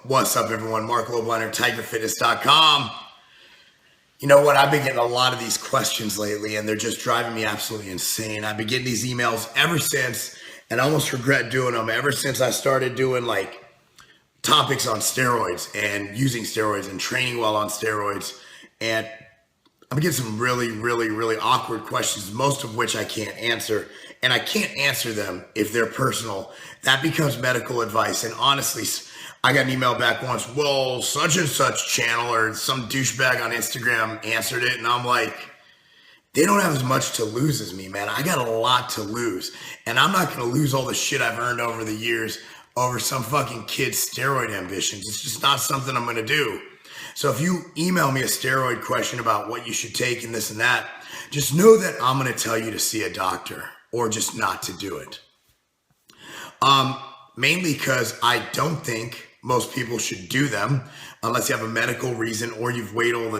What's up, everyone? Marc Lobliner, TigerFitness.com. You know what? I've been getting a lot of these questions lately, and they're just driving me absolutely insane. I've been getting these emails ever since, and I almost regret doing them, ever since I started doing like topics on steroids and using steroids and training while on steroids. And I'm getting some really awkward questions, most of which I can't answer. And I can't answer them if they're personal. That becomes medical advice. And honestly, I got an email back once, well, such and such channel or some douchebag on Instagram answered it. And I'm like, they don't have as much to lose as me, man. I got a lot to lose. And I'm not going to lose all the shit I've earned over the years over some fucking kid's steroid ambitions. It's just not something I'm going to do. So if you email me a steroid question about what you should take and this and that, just know that I'm going to tell you to see a doctor or just not to do it. Mainly because I don't think most people should do them unless you have a medical reason or you've weighed all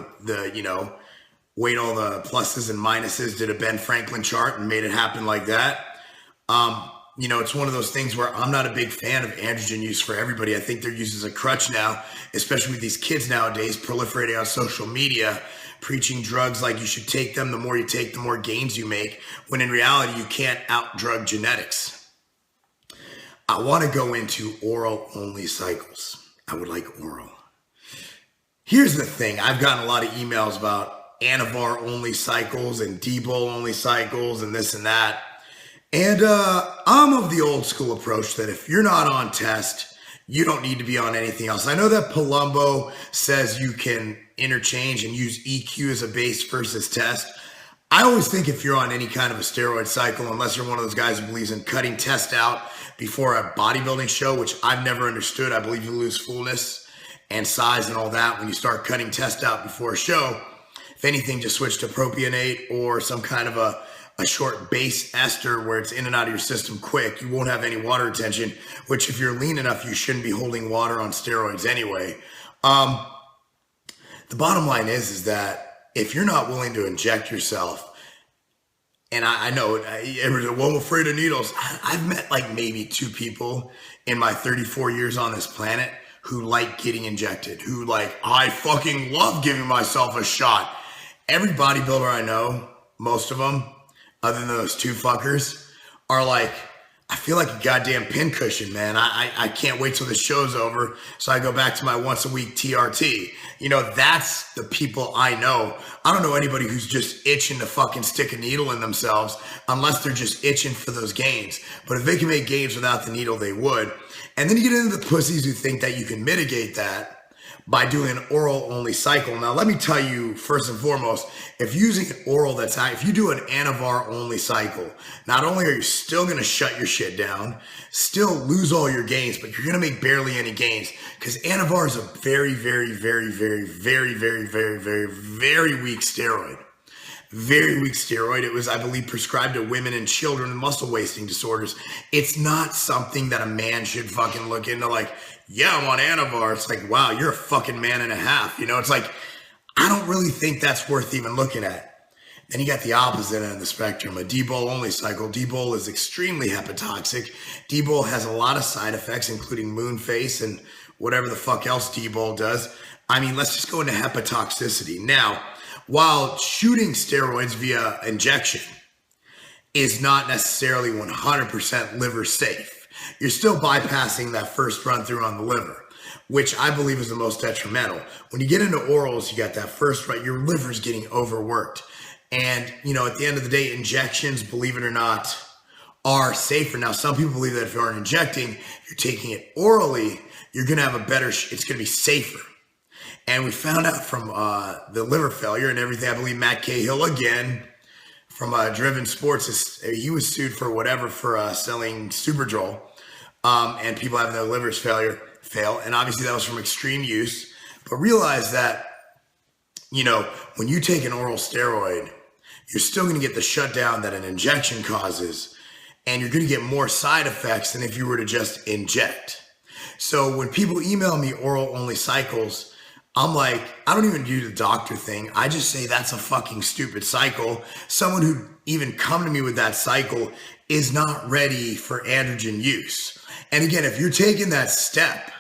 weighed all the pluses and minuses, did a Ben Franklin chart and made it happen like that. It's one of those things where I'm not a big fan of androgen use for everybody. I think they're used as a crutch now, especially with these kids nowadays proliferating on social media, preaching drugs like you should take them. The more you take, the more gains you make, when in reality, you can't out-drug genetics. I want to go into oral-only cycles. I would like oral. Here's the thing. I've gotten a lot of emails about Anavar-only cycles and D-Bol-only cycles and this and that. And I'm of the old school approach that if you're not on test, you don't need to be on anything else. I know that Palumbo says you can interchange and use EQ as a base versus test. I always think if you're on any kind of a steroid cycle, unless you're one of those guys who believes in cutting test out before a bodybuilding show, which I've never understood. I believe you lose fullness and size and all that when you start cutting test out before a show. If anything, just switch to propionate or some kind of a short base ester where it's in and out of your system quick. You won't have any water retention, which if you're lean enough, you shouldn't be holding water on steroids anyway. The bottom line is that if you're not willing to inject yourself, and I know everyone's well, I'm afraid of needles. I've met like maybe 2 people in my 34 years on this planet who like getting injected, who like, I fucking love giving myself a shot. Every bodybuilder I know, most of them, other than those 2 fuckers, are like, I feel like a goddamn pincushion, man. I can't wait till the show's over so I go back to my once a week TRT. That's the people I know. I don't know anybody who's just itching to fucking stick a needle in themselves unless they're just itching for those gains. But if they can make gains without the needle, they would. And then you get into the pussies who think that you can mitigate that by doing an oral-only cycle. Now, let me tell you, first and foremost, if using an oral if you do an Anavar-only cycle, not only are you still going to shut your shit down, still lose all your gains, but you're going to make barely any gains because Anavar is a very weak steroid. Very weak steroid. It was, I believe, prescribed to women and children with muscle wasting disorders. It's not something that a man should fucking look into like, yeah, I'm on Anavar. It's like, wow, you're a fucking man and a half. It's like, I don't really think that's worth even looking at. Then you got the opposite end of the spectrum, a D-Bol only cycle. D-Bol is extremely hepatotoxic. D-Bol has a lot of side effects, including moon face and whatever the fuck else D-Bol does. I mean, let's just go into hepatotoxicity. Now, while shooting steroids via injection is not necessarily 100% liver safe, you're still bypassing that first run through on the liver, which I believe is the most detrimental. When you get into orals, you got that first run, your liver's getting overworked. And, at the end of the day, injections, believe it or not, are safer. Now, some people believe that if you aren't injecting, you're taking it orally, you're going to have it's going to be safer. And we found out from the liver failure and everything, I believe Matt Cahill again from Driven Sports, he was sued for selling Superdrol and people having their livers fail. And obviously that was from extreme use. But realize that, when you take an oral steroid, you're still going to get the shutdown that an injection causes. And you're going to get more side effects than if you were to just inject. So when people email me oral only cycles, I'm like, I don't even do the doctor thing. I just say that's a fucking stupid cycle. Someone who even come to me with that cycle is not ready for androgen use. And again, if you're taking that step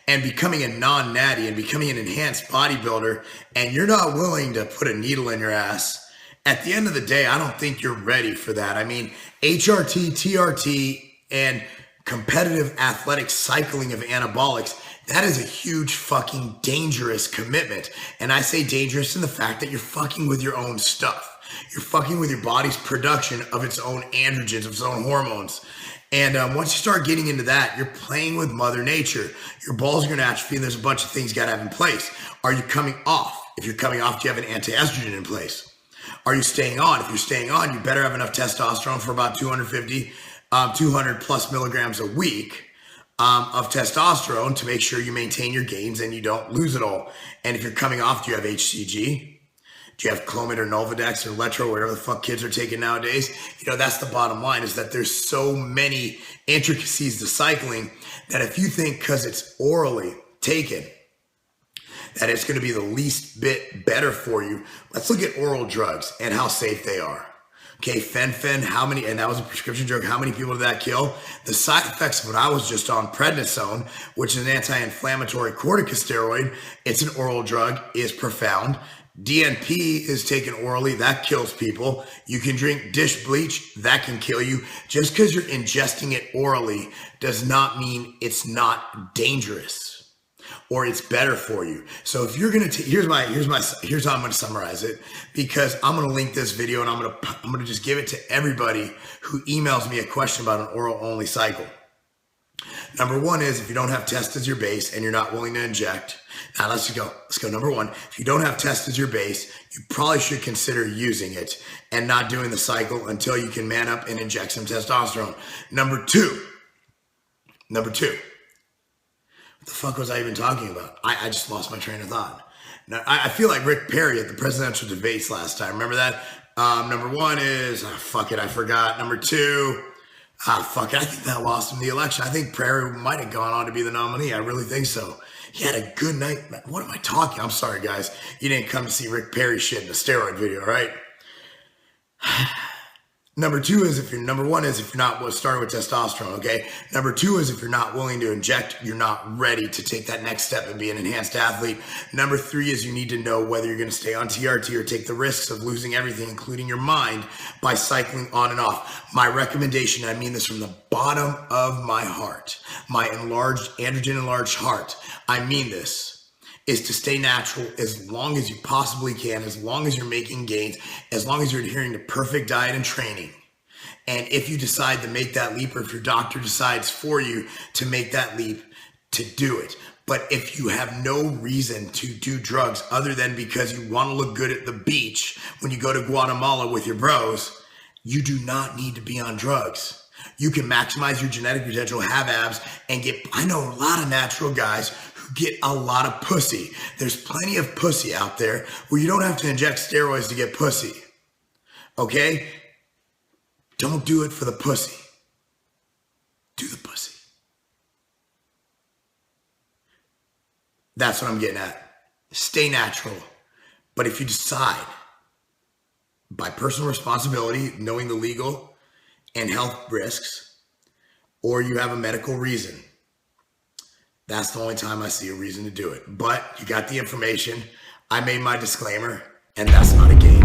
and becoming a non-natty and becoming an enhanced bodybuilder, and you're not willing to put a needle in your ass, at the end of the day, I don't think you're ready for that. I mean, HRT, TRT, and competitive athletic cycling of anabolics, that is a huge fucking dangerous commitment. And I say dangerous in the fact that you're fucking with your own stuff. You're fucking with your body's production of its own androgens, of its own hormones. And once you start getting into that, you're playing with Mother Nature. Your balls are going to atrophy, and there's a bunch of things you got to have in place. Are you coming off? If you're coming off, do you have an anti-estrogen in place? Are you staying on? If you're staying on, you better have enough testosterone for about 200 plus milligrams a week of testosterone to make sure you maintain your gains and you don't lose it all. And if you're coming off, do you have HCG? Do you have Clomid or Nolvadex or Letro, whatever the fuck kids are taking nowadays? You know, that's the bottom line, is that there's so many intricacies to cycling that if you think because it's orally taken that it's going to be the least bit better for you, let's look at oral drugs and how safe they are. Okay, fen-phen, how many, and that was a prescription drug, how many people did that kill? The side effects of what I was just on, prednisone, which is an anti-inflammatory corticosteroid, it's an oral drug, is profound. DNP is taken orally, that kills people. You can drink dish bleach, that can kill you. Just because you're ingesting it orally does not mean it's not dangerous or it's better for you. So if you're gonna here's how I'm gonna summarize it, because I'm gonna link this video and I'm gonna just give it to everybody who emails me a question about an oral only cycle. Number one is, if you don't have test as your base and you're not willing to inject. Now let's go. Number one, if you don't have test as your base, you probably should consider using it and not doing the cycle until you can man up and inject some testosterone. Number two, what the fuck was I even talking about? I just lost my train of thought. Now, I feel like Rick Perry at the presidential debates last time. Remember that? Number one is, fuck it, I forgot. Number two, fuck it, I think that lost him the election. I think Perry might have gone on to be the nominee. I really think so. He had a good night. What am I talking? I'm sorry, guys. You didn't come to see Rick Perry shit in a steroid video, right? Number one is if you're not starting with testosterone, okay? Number two is if you're not willing to inject, you're not ready to take that next step and be an enhanced athlete. Number three is you need to know whether you're going to stay on TRT or take the risks of losing everything, including your mind, by cycling on and off. My recommendation, I mean this from the bottom of my heart, my androgen enlarged heart, I mean this, is to stay natural as long as you possibly can, as long as you're making gains, as long as you're adhering to perfect diet and training. And if you decide to make that leap, or if your doctor decides for you to make that leap, to do it. But if you have no reason to do drugs other than because you want to look good at the beach when you go to Guatemala with your bros, you do not need to be on drugs. You can maximize your genetic potential, have abs, and I know a lot of natural guys who get a lot of pussy. There's plenty of pussy out there where you don't have to inject steroids to get pussy. Okay? Don't do it for the pussy. Do the pussy. That's what I'm getting at. Stay natural. But if you decide, by personal responsibility, knowing the legal and health risks, or you have a medical reason, that's the only time I see a reason to do it. But you got the information. I made my disclaimer, and that's not a game.